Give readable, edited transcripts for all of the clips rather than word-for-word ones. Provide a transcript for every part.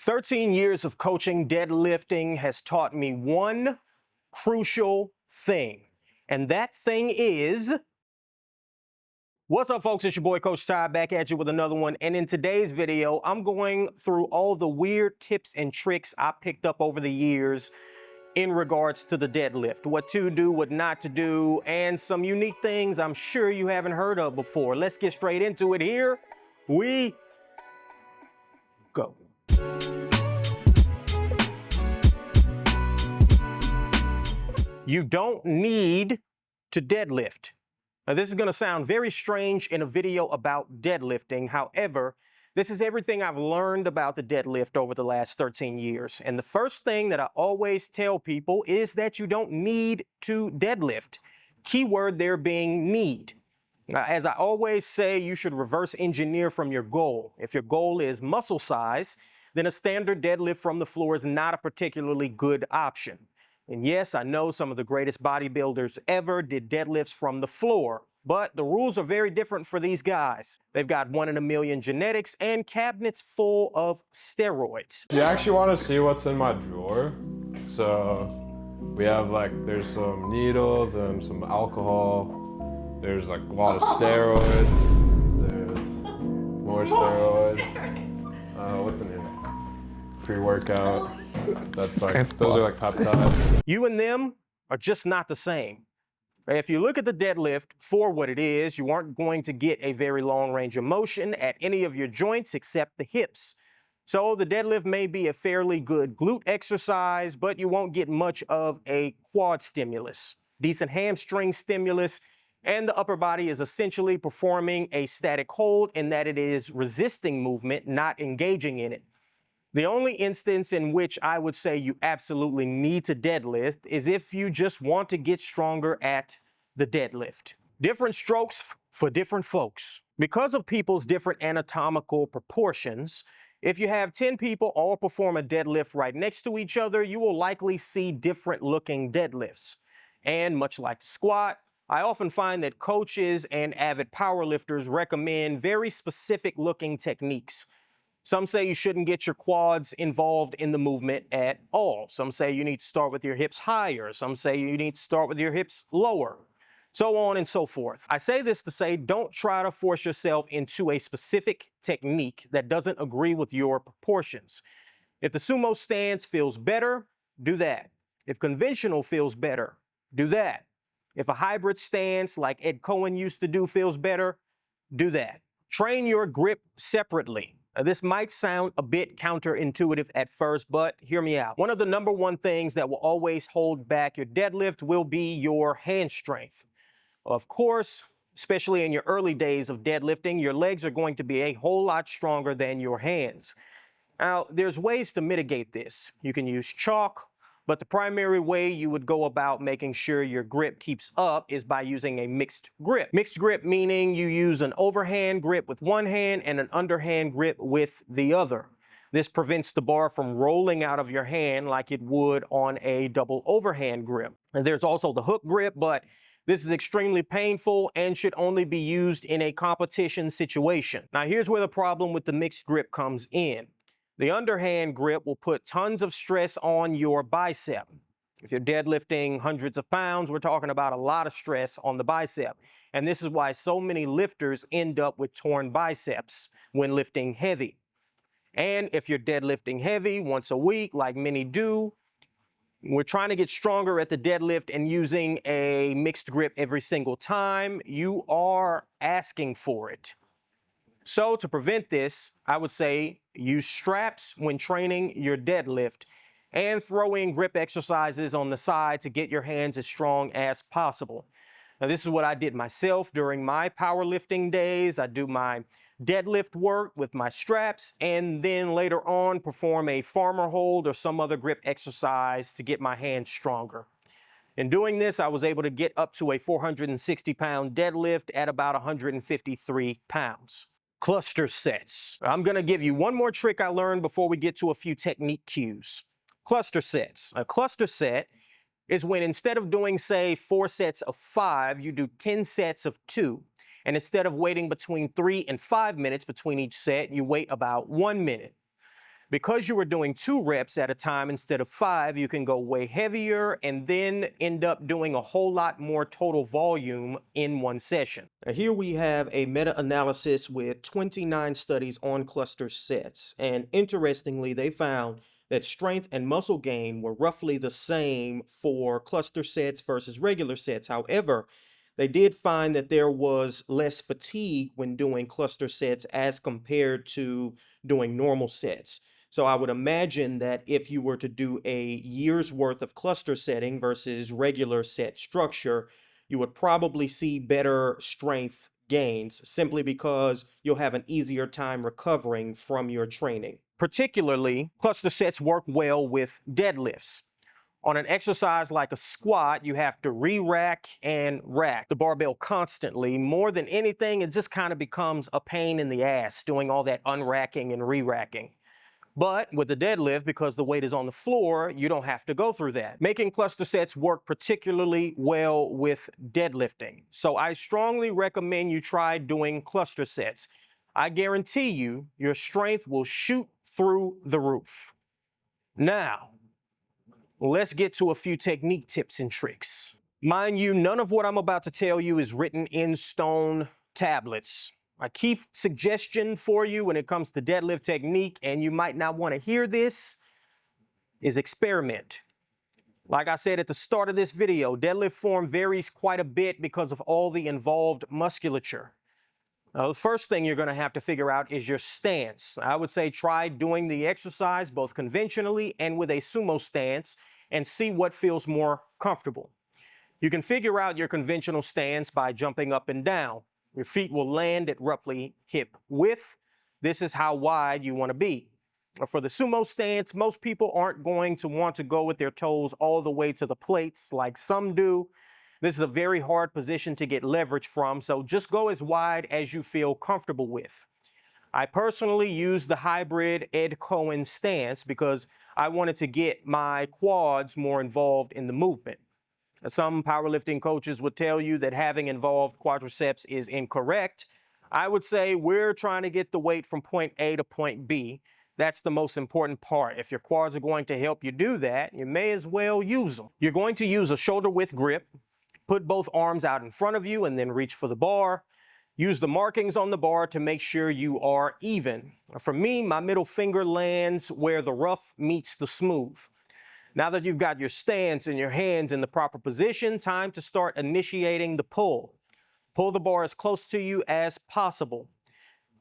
13 years of coaching deadlifting has taught me one crucial thing, and that thing is... What's up, folks? It's your boy, Coach Ty, back at you with another one. And in today's video, I'm going through all the weird tips and tricks I picked up over the years in regards to the deadlift. What to do, what not to do, and some unique things I'm sure you haven't heard of before. Let's get straight into it. Here we go. You don't need to deadlift. Now, this is going to sound very strange in a video about deadlifting. However, this is everything I've learned about the deadlift over the last 13 years. And the first thing that I always tell people is that you don't need to deadlift. Keyword there being need. As I always say, you should reverse engineer from your goal. If your goal is muscle size, then a standard deadlift from the floor is not a particularly good option. And yes, I know some of the greatest bodybuilders ever did deadlifts from the floor, but the rules are very different for these guys. They've got 1 in a million genetics and cabinets full of steroids. Do you actually want to see what's in my drawer? So we have there's some needles and some alcohol. There's a lot of steroids. There's more steroids. What's in here? Pre-workout. Those are like peptides. You and them are just not the same. If you look at the deadlift for what it is, you aren't going to get a very long range of motion at any of your joints except the hips. So the deadlift may be a fairly good glute exercise, but you won't get much of a quad stimulus, decent hamstring stimulus, and the upper body is essentially performing a static hold in that it is resisting movement, not engaging in it. The only instance in which I would say you absolutely need to deadlift is if you just want to get stronger at the deadlift. Different strokes for different folks. Because of people's different anatomical proportions, if you have 10 people all perform a deadlift right next to each other, you will likely see different looking deadlifts. And much like the squat, I often find that coaches and avid powerlifters recommend very specific looking techniques. Some say you shouldn't get your quads involved in the movement at all. Some say you need to start with your hips higher. Some say you need to start with your hips lower, so on and so forth. I say this to say, don't try to force yourself into a specific technique that doesn't agree with your proportions. If the sumo stance feels better, do that. If conventional feels better, do that. If a hybrid stance like Ed Cohen used to do feels better, do that. Train your grip separately. This might sound a bit counterintuitive at first, but hear me out. One of the number one things that will always hold back your deadlift will be your hand strength. Of course, especially in your early days of deadlifting, your legs are going to be a whole lot stronger than your hands. Now, there's ways to mitigate this. You can use chalk, but the primary way you would go about making sure your grip keeps up is by using a mixed grip. Mixed grip meaning you use an overhand grip with one hand and an underhand grip with the other. This prevents the bar from rolling out of your hand like it would on a double overhand grip. And there's also the hook grip, but this is extremely painful and should only be used in a competition situation. Now, here's where the problem with the mixed grip comes in. The underhand grip will put tons of stress on your bicep. If you're deadlifting hundreds of pounds, we're talking about a lot of stress on the bicep. And this is why so many lifters end up with torn biceps when lifting heavy. And if you're deadlifting heavy once a week, like many do, we're trying to get stronger at the deadlift and using a mixed grip every single time, you are asking for it. So to prevent this, I would say use straps when training your deadlift and throw in grip exercises on the side to get your hands as strong as possible. Now, this is what I did myself during my powerlifting days. I do my deadlift work with my straps and then later on perform a farmer hold or some other grip exercise to get my hands stronger. In doing this, I was able to get up to a 460-pound deadlift at about 153 pounds. Cluster sets. I'm going to give you one more trick I learned before we get to a few technique cues. Cluster sets. A cluster set is when instead of doing, say, 4 sets of 5, you do 10 sets of 2. And instead of waiting between 3 and 5 minutes between each set, you wait about 1 minute. Because you are doing 2 reps at a time instead of 5, you can go way heavier and then end up doing a whole lot more total volume in one session. Now here we have a meta-analysis with 29 studies on cluster sets. And interestingly, they found that strength and muscle gain were roughly the same for cluster sets versus regular sets. However, they did find that there was less fatigue when doing cluster sets as compared to doing normal sets. So I would imagine that if you were to do a year's worth of cluster setting versus regular set structure, you would probably see better strength gains simply because you'll have an easier time recovering from your training. Particularly, cluster sets work well with deadlifts. On an exercise like a squat, you have to re-rack and rack the barbell constantly. More than anything, it just kind of becomes a pain in the ass doing all that unracking and re-racking. But with the deadlift, because the weight is on the floor, you don't have to go through that. Making cluster sets work particularly well with deadlifting. So I strongly recommend you try doing cluster sets. I guarantee you, your strength will shoot through the roof. Now, let's get to a few technique tips and tricks. Mind you, none of what I'm about to tell you is written in stone tablets. My key suggestion for you when it comes to deadlift technique, and you might not want to hear this, is experiment. Like I said at the start of this video, deadlift form varies quite a bit because of all the involved musculature. Now, the first thing you're going to have to figure out is your stance. I would say try doing the exercise both conventionally and with a sumo stance and see what feels more comfortable. You can figure out your conventional stance by jumping up and down. Your feet will land at roughly hip width. This is how wide you want to be. For the sumo stance, most people aren't going to want to go with their toes all the way to the plates like some do. This is a very hard position to get leverage from, so just go as wide as you feel comfortable with. I personally use the hybrid Ed Cohen stance because I wanted to get my quads more involved in the movement. Some powerlifting coaches would tell you that having involved quadriceps is incorrect. I would say we're trying to get the weight from point A to point B. That's the most important part. If your quads are going to help you do that, you may as well use them. You're going to use a shoulder width grip. Put both arms out in front of you and then reach for the bar. Use the markings on the bar to make sure you are even. For me, my middle finger lands where the rough meets the smooth. Now that you've got your stance and your hands in the proper position, time to start initiating the pull. Pull the bar as close to you as possible.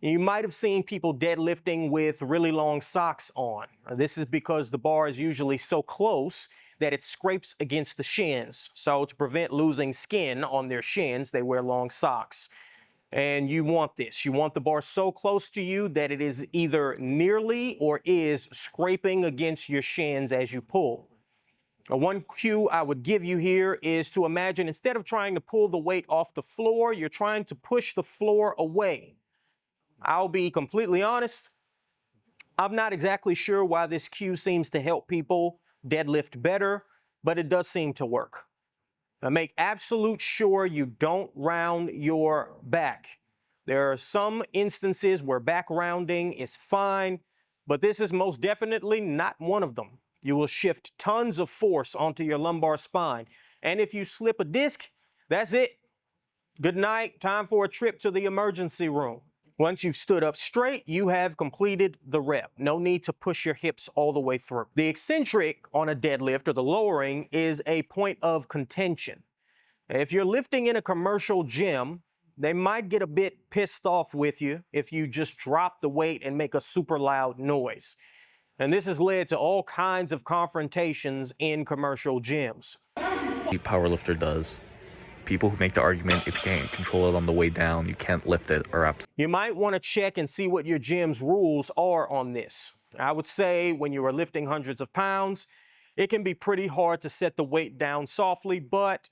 You might have seen people deadlifting with really long socks on. This is because the bar is usually so close that it scrapes against the shins. So to prevent losing skin on their shins, they wear long socks. And you want this. You want the bar so close to you that it is either nearly or is scraping against your shins as you pull. One cue I would give you here is to imagine instead of trying to pull the weight off the floor, you're trying to push the floor away. I'll be completely honest, I'm not exactly sure why this cue seems to help people deadlift better, but it does seem to work. Now make absolute sure you don't round your back. There are some instances where back rounding is fine, but this is most definitely not one of them. You will shift tons of force onto your lumbar spine. And if you slip a disc, that's it. Good night, time for a trip to the emergency room. Once you've stood up straight, you have completed the rep. No need to push your hips all the way through. The eccentric on a deadlift or the lowering is a point of contention. If you're lifting in a commercial gym, they might get a bit pissed off with you if you just drop the weight and make a super loud noise. And this has led to all kinds of confrontations in commercial gyms. The powerlifter does. People who make the argument, if you can't control it on the way down, you can't lift it, are absolutely. You might want to check and see what your gym's rules are on this. I would say when you are lifting hundreds of pounds, it can be pretty hard to set the weight down softly, but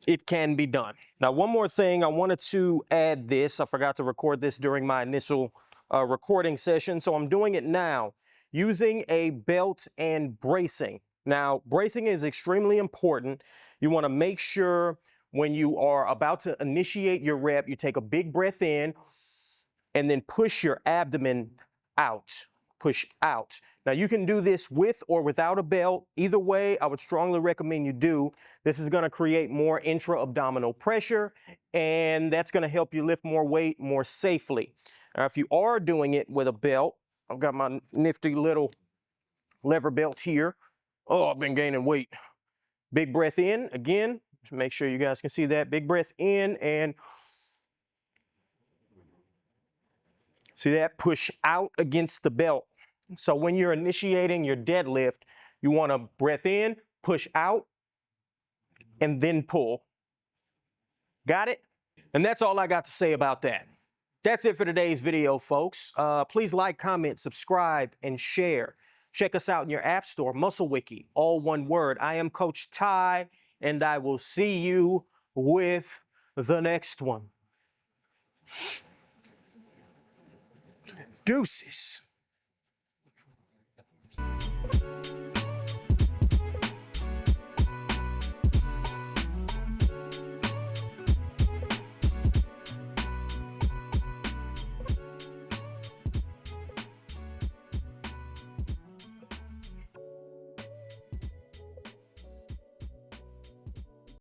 it can be done. Now, one more thing, I wanted to add this. I forgot to record this during my initial recording session, so I'm doing it now using a belt and bracing. Now, bracing is extremely important. You want to make sure when you are about to initiate your rep, you take a big breath in and then push your abdomen out. push out. Now you can do this with or without a belt. Either way, I would strongly recommend you do. This is gonna create more intra-abdominal pressure, and that's gonna help you lift more weight more safely. Now, if you are doing it with a belt, I've got my nifty little lever belt here. Oh, I've been gaining weight. Big breath in, again, make sure you guys can see that. Big breath in and see that? Push out against the belt. So when you're initiating your deadlift, you want to breath in, push out, and then pull. Got it? And that's all I got to say about that. That's it for today's video, folks. Please like, comment, subscribe, and share. Check us out in your app store, Muscle Wiki, all one word. I am Coach Ty, and I will see you with the next one. Deuces.